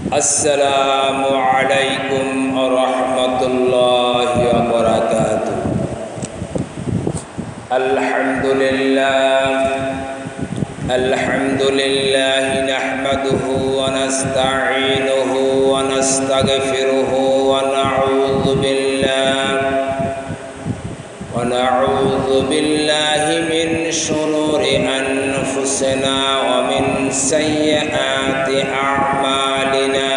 Assalamu alaikum warahmatullahi wabarakatuh. Alhamdulillah nahmaduhu wa nasta'inuhu wa nastaghfiruhu wa na'udzu billahi min shururi anfusina wa min sayyiati a'malina.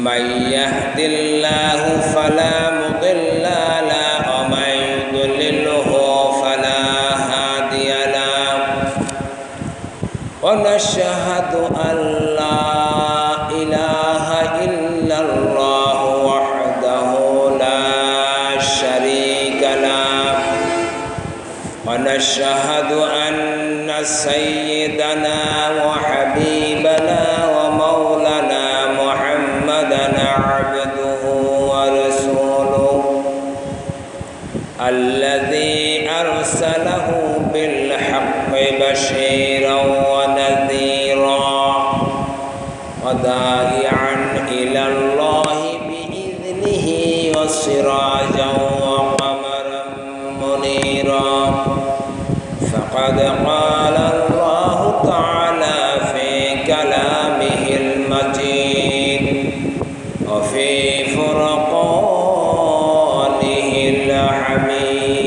Man yahdillahu fala mudilla lahu wa man yudlilhu fala hadiya lahu. Wa nashhadu an la ilaha illallah wahdahu la syarika lahu. Wa nashhadu anna sayyidana wa habibana wa maulana Muhammadan abduhu wa rasuluhu alladzi arsalahu bil haqqi basyiran wa nadhira wa da'i'an ila Allahi bi idnihi wa sirajan wa qamaran munira. Faqad qala Allah ta'ala fi kalamihil majid wa fi furqanihil hamid.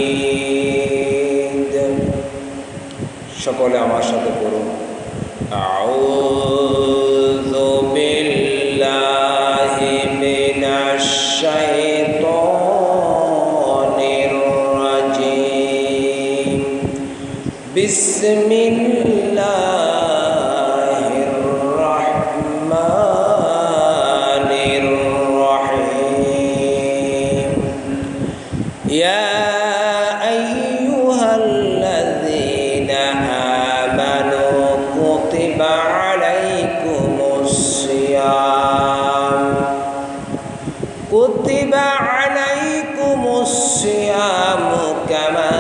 সকলে আমার সাথে পড়ুন, আউযু বিল্লাহি মিনাশ শাইতানির রাজিম। বিসমিল্লাহির রহমানির রহিম। ইয়া আইয়ুহাল্লাযীনা আমানু কুতিবা আলাইকুমুস সিয়াম কামা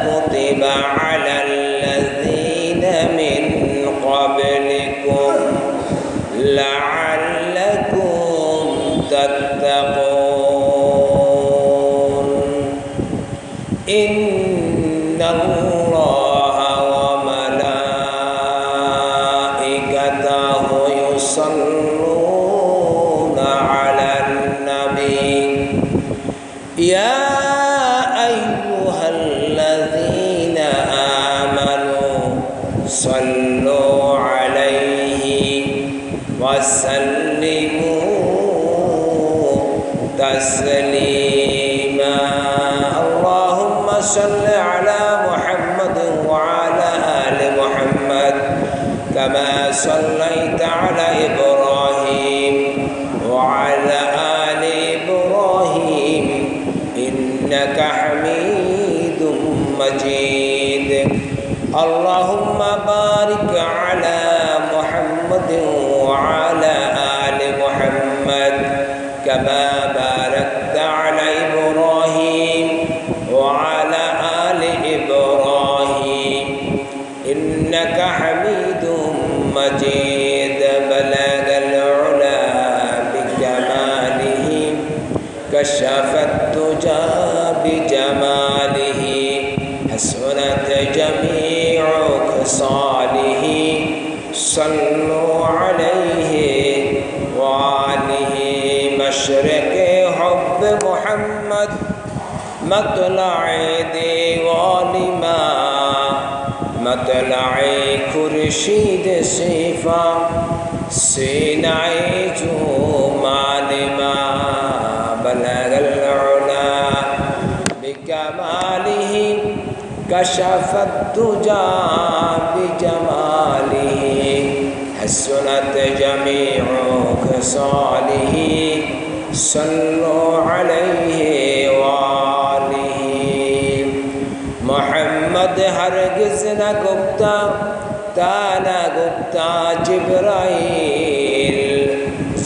কুতিবা আলাল্লাযীনা মিন ক্বাবলিকুম লাআল্লাকুম তাত্তাকুন। ইন্নাল্লাহা ওয়া মালাইকাতাহু ইউসাল্লুনা আলান নাবী ইয়া আইয়ুহাল্লাযীনা আমানু সাল্লু আলাইহি ওয়া সাল্লিমু তাসলিমা। আল্লাহুম্মা সাল্লি আলা মুহাম্মাদিন ওয়া আলা আলি মুহাম্মাদ কামা সাল্লাইতা আলা ইব্রাহিম ওয়া আলা আলি ইব্রাহিম ইন্নাকা হামিদুম মাজিদ। আল্লাহুম্মা বারিক আলা মুহাম্মাদিন ওয়া আলা আলি মুহাম্মাদ কামা বারাকতা আলা ইব্রাহিম ওয়া আলা আলি ইব্রাহিম ইন্নাকা হামিদুম মাজিদ। বালাগাল উলা বিকামালিহি কাশাফাত তুজা বিজামালিহি হাসনাত জামিউ খিসালিহি সাল্লু আলাইহি ওয়া আলিহি। মশরিকে হুব্ব মুহাম্মদ মতলা'i দীওয়ানিমা মতলা'i খুরশিদ সিফা সিনাই জুমালিমা। বালাগাল উলা বিকামালিহি কাশাফাত তুজা বিজামালিহি হাসনাত জামিউ খিসালিহি সাল্লু আলাইহি ওয়া আলিহি। মুহাম্মদ হরগিজ না গুপ্তা তানা গুপ্তা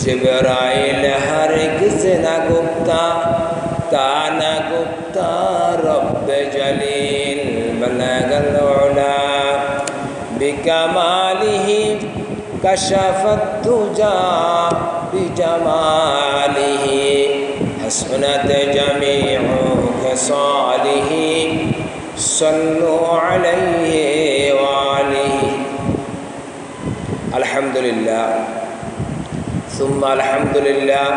জিবরাইল হরগিজ না গুপ্তা তানা গুপ্তা রব্ব জলিল। বালাগাল উলা বিকামালিহি কাশাফাত তুজা বিজামালিহি হাসনাত জামিউ খিসালিহি সাল্লু আলাইহি ওয়া আলিহি। আলহামদুলিল্লাহ সুম্মা আলহামদুলিল্লাহ।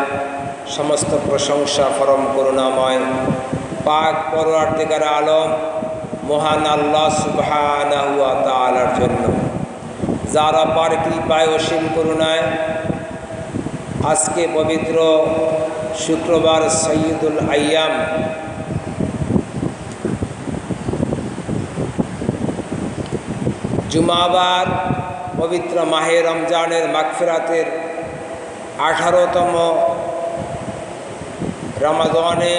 সমস্ত প্রশংসা পরম করুণাময় পাক পরওয়ারদিগার আলম মহান আল্লাহ সুবহানাহু ওয়া তাআলার জন্য, যার অপার কৃপায় অসীম করুণায় আজকে পবিত্র শুক্রবার সৈয়দুল আইয়াম জুমাবার পবিত্র মাহে রমজানের মাগফিরাতের 18তম রমাদানে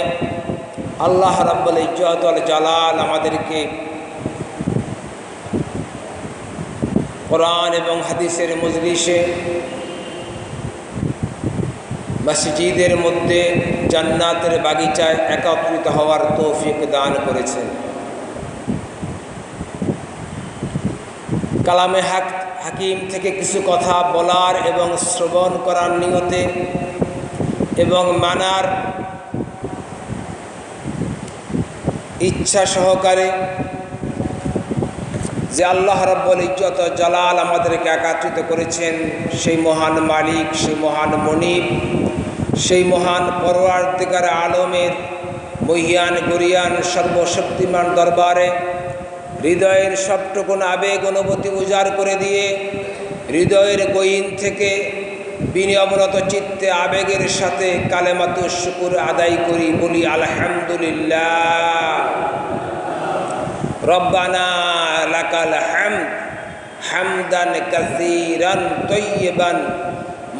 আল্লাহ রাব্বুল ইজ্জত ওয়াল জালাল আমাদেরকে কোরআন এবং হাদিসের মজলিসে মসজিদের মধ্যে জান্নাতের বাগিচায় একত্রিত হওয়ার তৌফিক দান করেছেন। কালামে হাকিম থেকে কিছু কথা বলার এবং শ্রবণ করার নিয়তে এবং মানার ইচ্ছা সহকারে যে আল্লাহ রাব্বুল ইজ্জত ওয়াল জালাল আমাদেরকে একত্রিত করেছেন, সেই মহান মালিক, সেই মহান মনিব, সেই মহান পরওয়ারদিগার আলমের মহিয়ান গরিয়ান সর্বশক্তিমান দরবারে হৃদয়ের সবটুকুন আবেগ অনুভূতি উজাড় করে দিয়ে হৃদয়ের গহীন থেকে বিনম্রত চিত্তে আবেগের সাথে কালেমাতুশ শুকর আদায় করি, বলি আলহামদুলিল্লাহ। রব্বানা লাকাল হামদ হামদান কাসীরান তাইয়িবান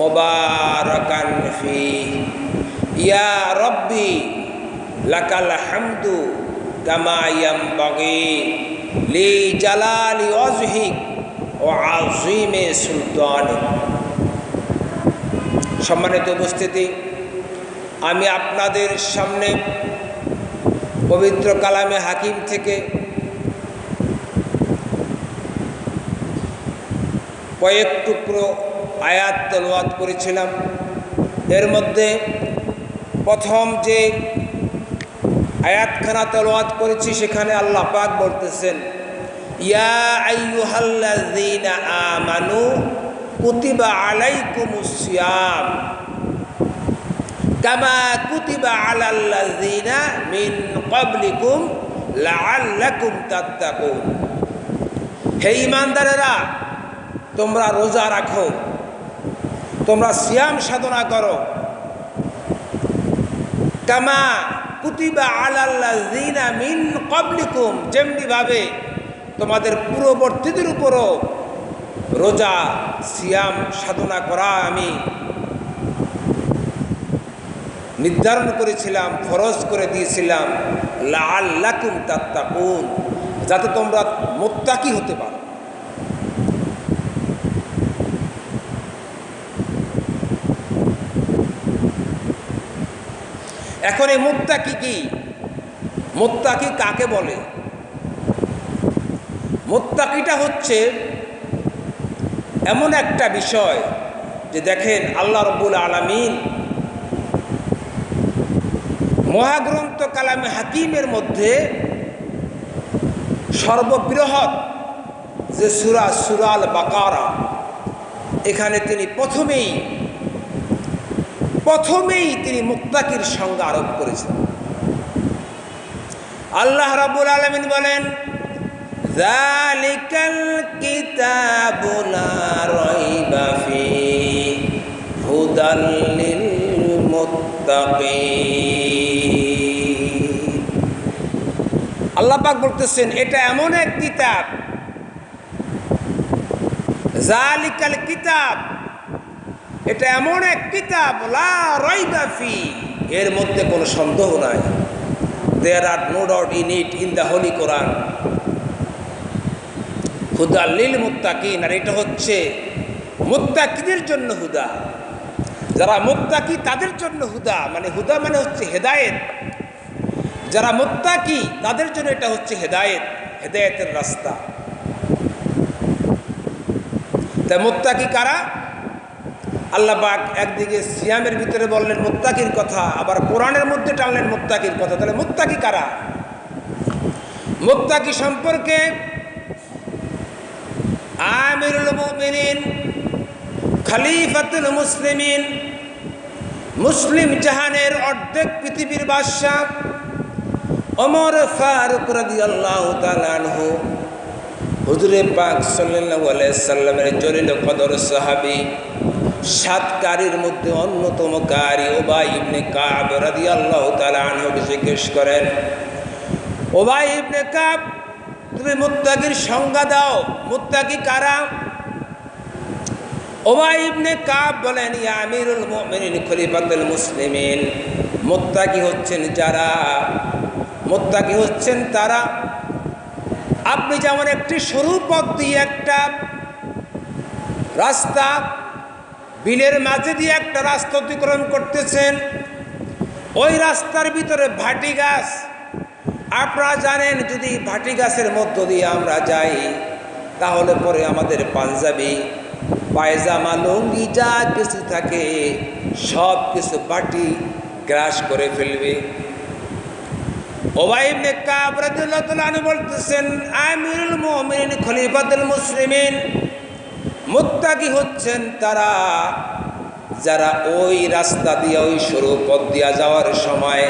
মুবারাকান ফীহি ইয়া রব্বি লাকাল হামদু কামা ইয়ানবাগি লি জালালি ওয়াজহিক ওয়া আযীমি সুলতানিক। সম্মানিত উপস্থিতি, আমি আপনাদের সামনে পবিত্র কালামে হাকিম থেকে কয়েক টুকরো আয়াত তেলাওয়াত করেছিলাম। এর মধ্যে প্রথম যে আয়াতখানা তেলাওয়াত করেছি সেখানে আল্লাহ পাক বলতেছেন, ইয়া আইয়ুহাল্লাযীনা আমানু কুতিবা আলাইকুমুস সিয়াম কামা কুতিবা আলাল্লাযীনা মিন ক্বাবলিকুম লাআল্লাকুম তাত্তাকুন। হে ঈমানদারেরা, তোমরা রোজা রাখো, তোমরা সিয়াম সাধনা করো, কামা কুতিবা আলাল্লাযীনা মিন ক্বাবলিকুম, যেমনিভাবে তোমাদের পূর্ববর্তীদের উপরও রোজা সিয়াম সাধনা করা আমি নির্ধারণ করেছিলাম, ফরজ করে দিয়েছিলাম, লাআল্লাকুম তাত্তাকুন, যাতে তোমরা মুত্তাকি হতে পারো। এখন এই মুত্তাকি কি? মুত্তাকি কাকে বলে? মুত্তাকিটা হচ্ছে এমন একটা বিষয় যে দেখেন আল্লাহ রাব্বুল আলামিন মহাগ্রন্থ কালামে হাকিমের মধ্যে সর্ববৃহৎ যে সূরা আল বাকারা, এখানে তিনি প্রথমেই তিনি মুত্তাকির সংজ্ঞা আরোপ করেছেন। আল্লাহ রাব্বুল আলামিন বলেন, যালিকাল কিতাবু লা রাইবা ফীহি হুদাল লিল মুত্তাকিন। আল্লাহ পাক বলতেছেন, এটা এমন এক কিতাব, যালিকাল কিতাব, এটা এমন এক কিতাব, লা রাইবা ফীহি, এর মধ্যে কোনো সন্দেহ নাই। There are no doubt in it, in the Holy Quran. হুদা লিল মুত্তাকিন, আর এটা হচ্ছে মুত্তাকিদের জন্য হুদা। যারা মুত্তাকি তাদের জন্য হুদা, মানে হুদা মানে হচ্ছে হেদায়েত। যারা মুত্তাকি তাদের জন্য এটা হচ্ছে হেদায়েত, হেদায়েতের রাস্তা। তাই মুত্তাকি কারা? আল্লাহ পাক একদিকে সিয়ামের ভিতরে বললেন মুত্তাকির কথা, আবার কোরআনের মধ্যে টানলেন মুত্তাকির কথা। তাহলে মুত্তাকি কারা? মুত্তাকি সম্পর্কে আমিরুল মুমিনিন, খলিফাতুল মুসলিমিন, মুসলিম জাহানের অর্ধেক পৃথিবীর বাদশাহ ওমর ফারুক রাদিয়াল্লাহু তাআলা আনহু, হুজুরে পাক সাল্লাল্লাহু আলাইহি সাল্লামের জলিল কদর সাহাবী, 7 কারীর মধ্যে অন্যতম কারী উবাই ইবনে কাব রাদিয়াল্লাহু তাআলা আনহুকে জিজ্ঞেস করেন, উবাই ইবনে কাব, তুমি মুত্তাকির সংজ্ঞা দাও, মুত্তাকি কারা? উবাই ইবনে কাব বলেন, ইয়া আমিরুল মুমিনিন খলিফাতুল মুসলিমিন, মুত্তাকি হচ্ছেন যারা, মুত্তাকি হচ্ছেন তারা, আপনি যেমন একটি সরু পথ দিয়ে একটা রাস্তা, বিলের মাঝে দিয়ে একটা রাস্তা অতিক্রম করতেছেন, ওই রাস্তার ভিতরে ভাটি গাছ, আপনারা জানেন যদি ভাটি গাছের মধ্য দিয়ে আমরা যাই তাহলে পরে আমাদের পাঞ্জাবি, পায়জামা, লুঙ্গি যা কিছু থাকে সব কিছু ভাটি গ্রাস করে ফেলবে। উবাই ইবনে কাব রাদিয়াল্লাহু তাআলা আনহু বলতেছেন, আমিরুল মুমিনিন খলিফাতুল মুসলিমিন, মুত্তাকি হচ্ছেন তারা যারা ওই রাস্তা দিয়ে, ওই সরু পথ দিয়া যাওয়ার সময়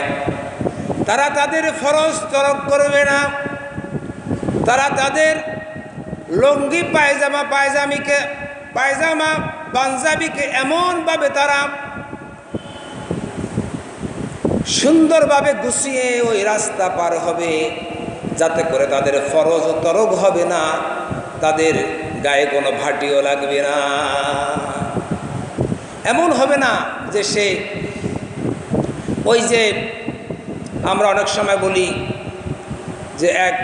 তারা তাদের ফরজ তরক করবে না, তারা তাদের লুঙ্গি পায়জামা পাঞ্জাবিকে এমনভাবে তারা সুন্দরভাবে গুছিয়ে ওই রাস্তা পার হবে যাতে করে তাদের ফরজ তরক হবে না, তাদের গায়ে কোনো ভাটিও লাগবে না। এমন হবে না যে সে ওই যে আমরা অনেক সময় বলি যে এক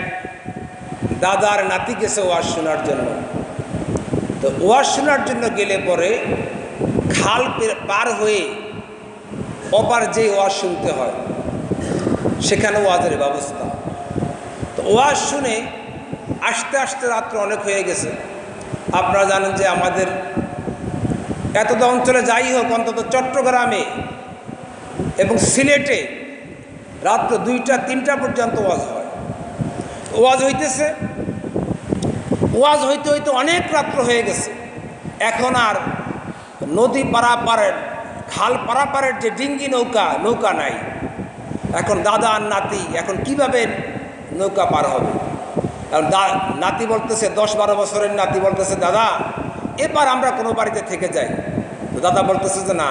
দাদার নাতি গেছে ওয়াজ শোনার জন্য, তো ওয়াজ শোনার জন্য গেলে পরে খাল পার হয়ে অপার যে ওয়াজ শুনতে হয় সেখানে ওয়াজের ব্যবস্থা। তো ওয়াজ শুনে আস্তে আস্তে রাত্র অনেক হয়ে গেছে। আপনারা জানেন যে আমাদের এতদ অঞ্চলে যাই হোক, অন্তত চট্টগ্রামে এবং সিলেটে রাত্র 2টা-3টা পর্যন্ত ওয়াজ হয়। ওয়াজ হইতেছে, ওয়াজ হইতে হইতে অনেক রাত্র হয়ে গেছে। এখন আর নদী পারাপারের, খাল পারাপারের যে ডিঙ্গি নৌকা নাই। এখন দাদা আর নাতি এখন কিভাবে নৌকা পার হবে? কারণ নাতি বলতেছে, 10-12 বছরের নাতি বলতেছে, দাদা এবার আমরা কোনো বাড়িতে থেকে যাই। তো দাদা বলতেছে যে না,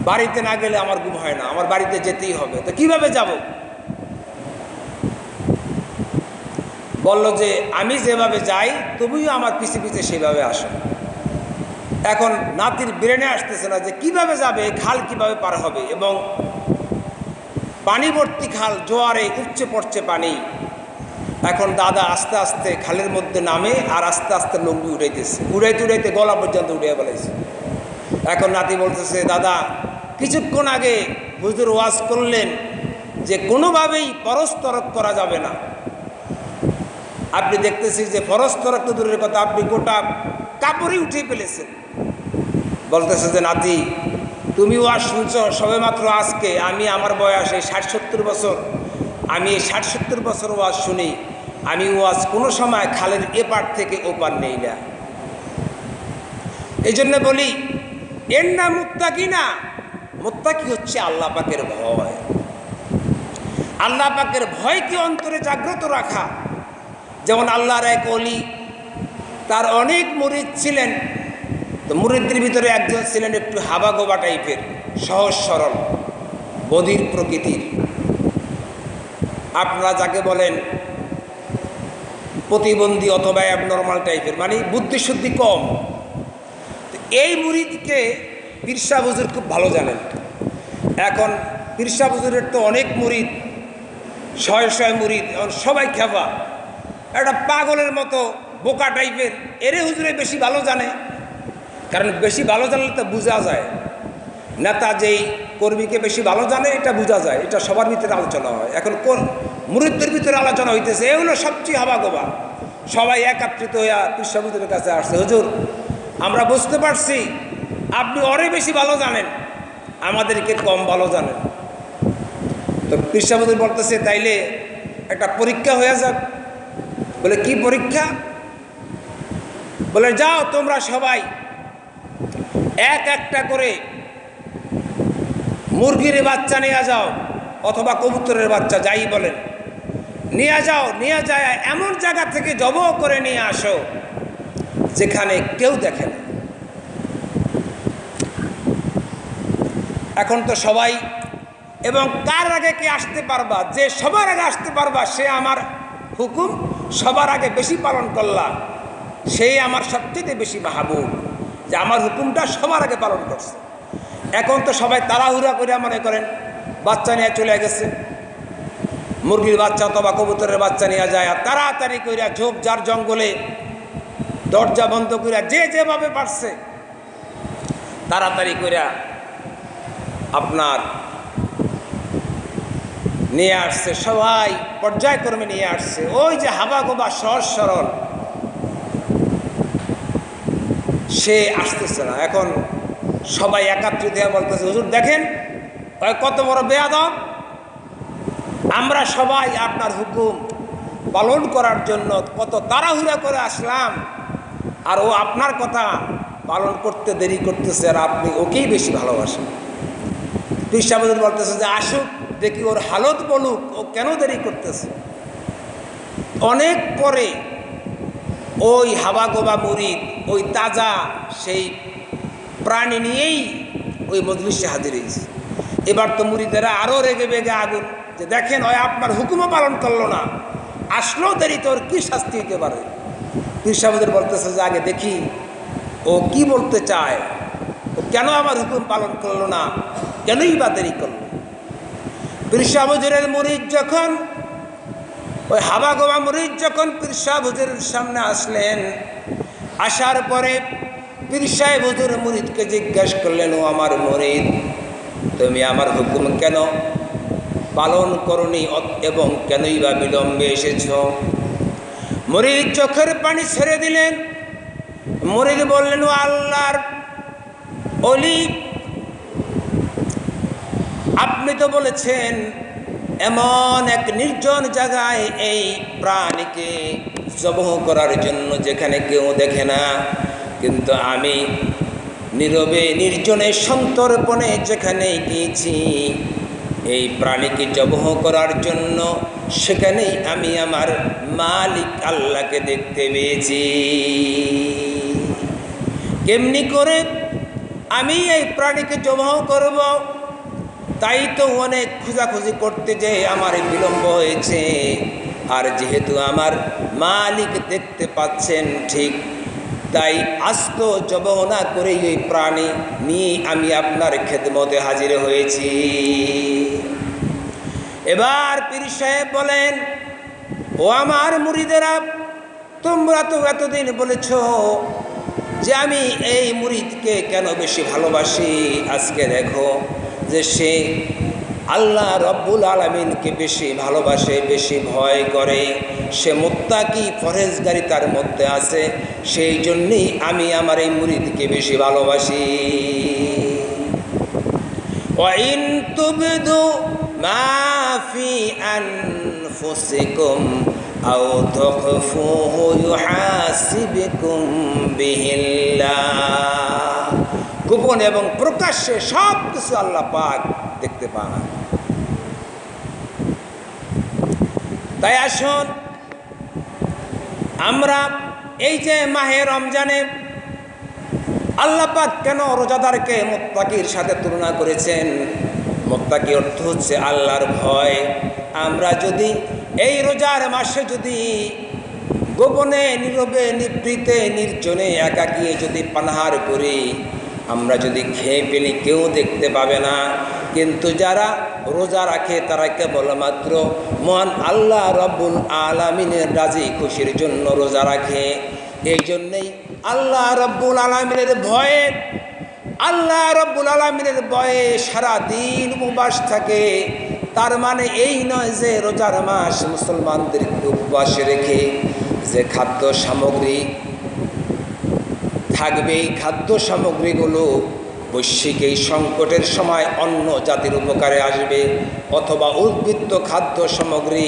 বাড়িতে না গেলে আমার ঘুম হয় না, আমার বাড়িতে যেতেই হবে। তো কিভাবে যাব? বলল যে আমি যেভাবে যাই তুমিও আমার পিছে পিছে সেভাবে আসো। এখন নাতির ব্রেনে আসতেছে না যে কিভাবে যাবে, খাল কিভাবে পার হবে, এবং পানি ভর্তি খাল, জোয়ারে উপচে পড়ছে পানি। এখন দাদা আস্তে আস্তে খালের মধ্যে নামে আর আস্তে আস্তে লুঙ্গি উঠাইতেছে, উড়াইতে গলা পর্যন্ত উঠিয়ে ফেলাইছে। এখন নাতি বলতেছে, দাদা কিছুক্ষণ আগে হুজুর ওয়াজ করলেন যে কোনোভাবেই ফরজ তরক করা যাবে না। আপনি দেখতেছি যে ফরজ তরক তো দূরের কথা, আপনি গোটা কাপড়ই উঠিয়ে ফেলেছেন। বলতেছে যে নাতি তুমি ওয়াজ শুনছো সবে মাত্র আজকে, আমি আমার বয়স এই 60-70 বছর, আমি এই 60-70 বছর ওয়াজ শুনি, আমি ওয়াজ কোনো সময় খালের এপার থেকে ওপার নেই না। এই জন্য বলি এর নাম মুত্তাকি না, মুত্তাকি হচ্ছে আল্লাহ পাকের ভয়। আল্লাহ পাকের ভয়কে অন্তরে জাগ্রত রাখা। যেমন আল্লাহর এক ওলি, তার অনেক মুরিদ ছিলেন, তো মুরিদদের ভিতরে একজন ছিলেন একটু হাবাগোবা টাইপের, সহজ সরল, বধির প্রকৃতির। আপনারা যাকে বলেন প্রতিবন্ধী অথবা অ্যাবনর্মাল টাইপের, মানে বুদ্ধিশুদ্ধি কম। এই মুরিদকে পীর সাহেব হুজুর খুব ভালো জানেন। এখন পীর সাহেব হুজুরের তো অনেক মুরিদ, শয়ে মুরিদ, এখন সবাই খেপা, একটা পাগলের মতো বোকা টাইপের। এরে হুজুরে বেশি ভালো জানে, কারণ বেশি ভালো জানলে তো বোঝা যায়, নেতা যেই কর্মীকে বেশি ভালো জানে এটা বোঝা যায়, এটা সবার ভিতরে আলোচনা হয়। এখন মুরিদদের ভিতরে আলোচনা হইতেছে, এগুলো সবচেয়ে হাবাগোবা। সবাই একত্রিত হইয়া পীর সাহেব হুজুরের কাছে আসছে, হুজুর আমরা বুঝতে পারছি আপনি ওরে বেশি ভালো জানেন, আমাদেরকে কম ভালো জানেন। তো পীর সাহেব হুজুর বলতেছে তাইলে একটা পরীক্ষা হয়ে যাক। বলে কি পরীক্ষা? বলে যাও তোমরা সবাই এক একটা করে মুরগির বাচ্চা নিয়ে যাও অথবা কবুতরের বাচ্চা যাই বলেন, নিয়ে যাও, নিয়ে যায় এমন জায়গা থেকে জবাই করে নিয়ে আসো যেখানে কেউ দেখে না। এখন তো সবাই, এবং কার আগে কে আসতে পারবা, যে সবার আগে আসতে পারবা সে আমার হুকুম সবার আগে বেশি পালন করলা, সেই আমার সবচেয়ে বেশি মাহবুব, যে আমার হুকুমটা সবার আগে পালন করছে। এখন তো সবাই তাড়াহুড়া করে মনে করেন বাচ্চা নিয়ে চলে গেছে, মুরগির বাচ্চা অথবা কবুতরের বাচ্চা নিয়ে যায়, আর তাড়াতাড়ি কইরা ঝোপঝাড় জঙ্গলে দরজা বন্ধ কইরা যে যেভাবে পারছে তাড়াতাড়ি কইরা আপনার নিয়ে আসছে, সবাই পর্যায়ক্রমে নিয়ে আসছে। ওই যে হাবা গোবা সহজ সরল সে আসতেছে না। এখন সবাই একাত্রিত হয়ে বলতেছে, হুজুর দেখেন কত বড় বেয়াদব, আমরা সবাই আপনার হুকুম পালন করার জন্য কত তাড়াহুড়া করে আসলাম, আর ও আপনার কথা পালন করতে দেরি করতেছে, আর আপনি ওকেই বেশি ভালোবাসেন। পীর সাহেব হুজুর বলতেছে যে আসুক দেখি ওর হালত বলুক, ও কেন দেরি করতেছে। অনেক পরে ওই হাবা গোবা মুরিদ ওই তাজা সেই প্রাণী নিয়েই ওই মজলিসে হাজির হয়েছে। এবার তো মুরিদেরা আরও রেগে বেগে আগুন, যে দেখেন ওই আপনার হুকুমও পালন করলো না, আসলেও দেরি, তোর কী শাস্তি হতে পারে। পীর সাহেব হুজুর বলতেছে যে আগে দেখি ও কি বলতে চায়, ও কেন আমার হুকুম পালন করলো না, কেনই বা দেরি করলো। পীর সাহেব হুজুরের মুরিদ যখন ওই হাবা গোবা মুরিদ যখন পীর সাহেব হুজুরের সামনে আসলেন, আসার পরে পীর সাহেব হুজুর মুরিদকে জিজ্ঞেস করলেন, ও আমার মুরিদ তুমি আমার হুকুম কেন পালন করনি এবং কেনই বা বিলম্বে এসেছ? মুরিদ চোখের পানি ছেড়ে দিলেন। মুরিদ বললেন, ও আল্লাহর ওলি, আপনি তো বলেছেন এমন এক নির্জন জায়গায় এই প্রাণীকে জবহ করার জন্য যেখানে কেউ দেখে না, কিন্তু আমি নীরবে নির্জনে সন্তর্পণে যেখানে গিয়েছি এই প্রাণীকে জবহ করার জন্য, সেখানেই আমি আমার মালিক আল্লাহকে দেখতে পেয়েছি। কেমনি করে আমি এই প্রাণীকে জবহ করব? তাই তো অনেক খোঁজাখুঁজি করতে যে আমার বিলম্ব হয়েছে, আর যেহেতু আমার মালিক দেখতে পাচ্ছেন ঠিক, তাই আস্ত জবহ না করেই ওই প্রাণী নিয়ে আমি আপনার খেদমতে হাজির হয়েছি। এবার পীর সাহেব বলেন, ও আমার মুরিদেরা, তোমরা তো এতদিন বলেছ যে আমি এই মুরিদকে কেন বেশি ভালোবাসি, আজকে দেখো যে সে আল্লাহ রব্বুল আলামিনকে বেশি ভালোবাসে, বেশি ভয় করে, সে মুত্তাকি পরহেজগারি তার মধ্যে আছে, সেই জন্যেই আমি আমার এই মুরিদকে বেশি ভালোবাসি। ওয়াইন তুবদু মা ফি আনফুসিকুম আও তুখফুহু ইউহাসিবকুম বিহিল্লাহ, গোপন এবং প্রকাশ্যে সব কিছু আল্লাহ পাক দেখতে পান। তাই আসুন আমরা এই যে মাহে রমজানে আল্লাহ পাক কেন রোজাদারকে মুত্তাকির সাথে তুলনা করেছেন? মুত্তাকি অর্থ হচ্ছে আল্লাহর ভয়। আমরা যদি এই রোজার মাসে যদি গোপনে নীরবে নিভৃতে নির্জনে একাকী যদি পানাহার করি, আমরা যদি খেয়ে ফেলি কেউ দেখতে পাবে না, কিন্তু যারা রোজা রাখে তারা কেবলমাত্র মহান আল্লাহ রব্বুল আলামিনের রাজি খুশির জন্য রোজা রাখে। এই জন্যেই আল্লাহ রব্বুল আলামিনের ভয়ে, আল্লাহ রব্বুল আলামিনের ভয়ে সারাদিন উপবাস থাকে। তার মানে এই নয় যে রোজার মাস মুসলমানদেরকে উপবাস রেখে যে খাদ্য সামগ্রী থাকবে এই খাদ্য সামগ্রীগুলো বৈশ্বিক এই সংকটের সময় অন্য জাতির উপকারে আসবে, অথবা উদ্বৃত্ত খাদ্য সামগ্রী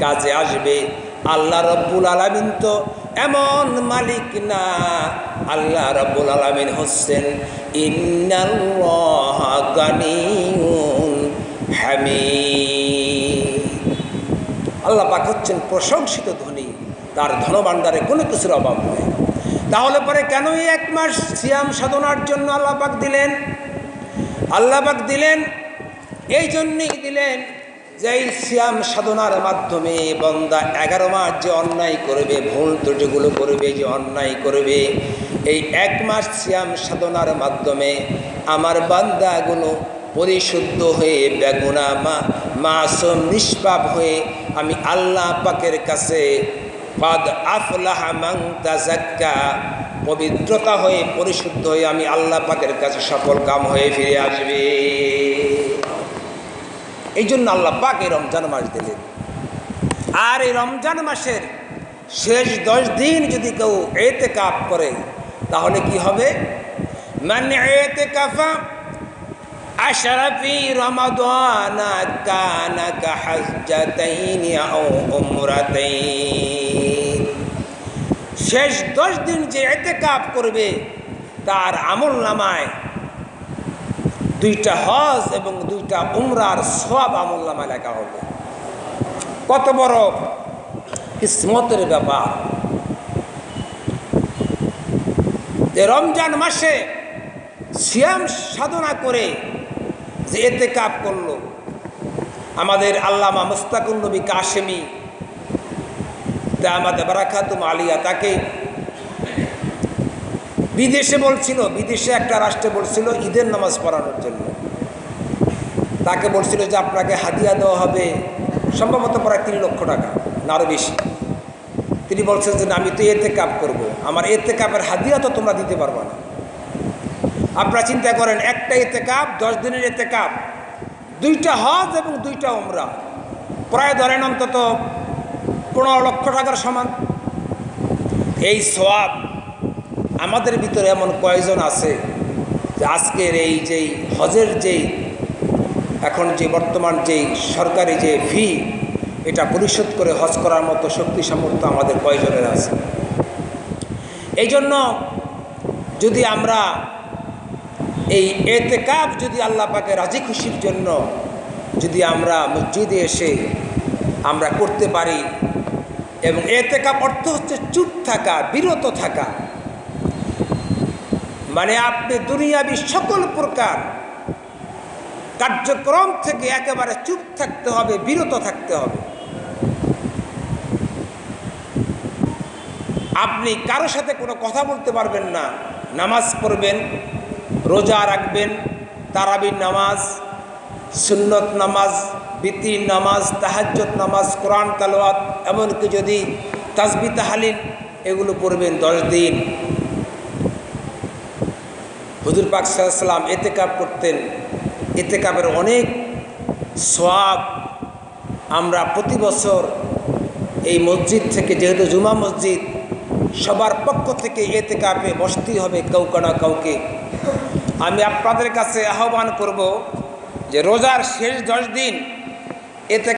কাজে আসবে। আল্লাহ রব্বুল আলামিন তো এমন মালিক না, আল্লাহ রব্বুল আলামিন হচ্ছেন ইন্নাল্লাহা গানিয়্যুন হামিদ। আল্লাহ পাক হচ্ছেন প্রশংসিত ধনী, তার ধনভাণ্ডারে কোনো কিছুর অভাব নেই। তাহলে পরে কেন এই 1 মাস সিয়াম সাধনার জন্য আল্লাহ পাক দিলেন? আল্লাহ পাক দিলেন এই জন্যই দিলেন যে এই সিয়াম সাধনার মাধ্যমে বান্দা 11 মাস যে অন্যায় করবে, ভুল ত্রুটিগুলো করবে, যে অন্যায় করবে, এই 1 মাস সিয়াম সাধনার মাধ্যমে আমার বান্দাগুলো পরিশুদ্ধ হয়ে বেগুনা মাসুম নিষ্পাপ হয়ে আমি আল্লাহ পাকের কাছে কাদ আফলাহা মান তাযাক্কা, পবিত্রতা হয়ে পরিশুদ্ধ হয়ে আমি আল্লাহ পাকের কাছে সফল কাম হয়ে ফিরে আসবে। এই জন্য আল্লাহ পাক এই রমজান মাস দিলেন। আর এই রমজান মাসের শেষ 10 দিন যদি কেউ ইতিকাফ করে তাহলে কি হবে? মান ইতিকাফা আশরা ফি রমাদান কানা কাহাজ্জাতাইন আও উমরাতাইন। শেষ 10 দিন যে ইতিকাফ করবে তার আমলনামায় 2টা হজ এবং 2টা উমরার সওয়াব আমলনামায় লেখা হবে। কত বড় কিসমতের ব্যাপার! যে রমজান মাসে সিয়াম সাধনা করে যে ইতিকাফ করলো, আমাদের আল্লামা মুস্তাকুন নবী কাশেমি দামাত বারাকাতুহু আলিয়া তাকে বিদেশে একটা রাষ্ট্রে বলছিল ঈদের নামাজ পড়ানোর জন্য। তাকে বলছিল যে আপনাকে হাদিয়া দেওয়া হবে সম্ভবত প্রায় 3 লক্ষ টাকা, না আরও বেশি। তিনি বলছেন যে আমি তো ইতিকাফ করব, আমার ইতিকাফের হাদিয়া তো তোমরা দিতে পারবে না। আপনারা চিন্তা করেন, একটা ইতিকাফ 10 দিনের ইতিকাফ, 2টা হজ এবং 2টা উমরা, প্রায় ধরেন অন্তত 15 লক্ষ টাকার সমান। এই সওয়াব আমাদের ভিতরে এমন কয়জন আছে যে আজকের এই যেই হজের যেই এখন যে বর্তমান যেই সরকারি যে ফি, এটা পরিশোধ করে হজ করার মতো শক্তি সামর্থ্য আমাদের কয়জনের আছে? এই জন্য যদি আমরা এই ইতিকাফ যদি আল্লাহ পাকের রাজি খুশির জন্য যদি আমরা মসজিদে এসে আমরা করতে পারি, এবং ইতিকাফ অর্থ হচ্ছে চুপ থাকা, বিরত থাকা, মানে আপনি দুনিয়াবি সকল প্রকার কার্যক্রম থেকে একেবারে চুপ থাকতে হবে, বিরত থাকতে হবে। আপনি কারোর সাথে কোনো কথা বলতে পারবেন না, নামাজ পড়বেন, রোজা রাখবেন, তারাবির নামাজ, সুন্নত নামাজ, বিতির নামাজ, তাহাজ্জুদ নামাজ, কোরআন তেলাওয়াত, এমনকি যদি তাসবিহ তাহলিল এগুলো পড়বেন 10 দিন। হুজুর পাক সাল্লাল্লাহু আলাইহি ওয়াসাল্লাম ইতিকাফ করতেন, ইতিকাফের অনেক সওয়াব আমরা প্রতি বছর এই মসজিদ থেকে, যেহেতু জুমা মসজিদ, সবার পক্ষ থেকে ইতিকাফে বসতেই হবে কাউকে না কাউকে। আমি আপনাদের কাছে আহ্বান করব যে রোজার শেষ 10 দিন ইতিকাফ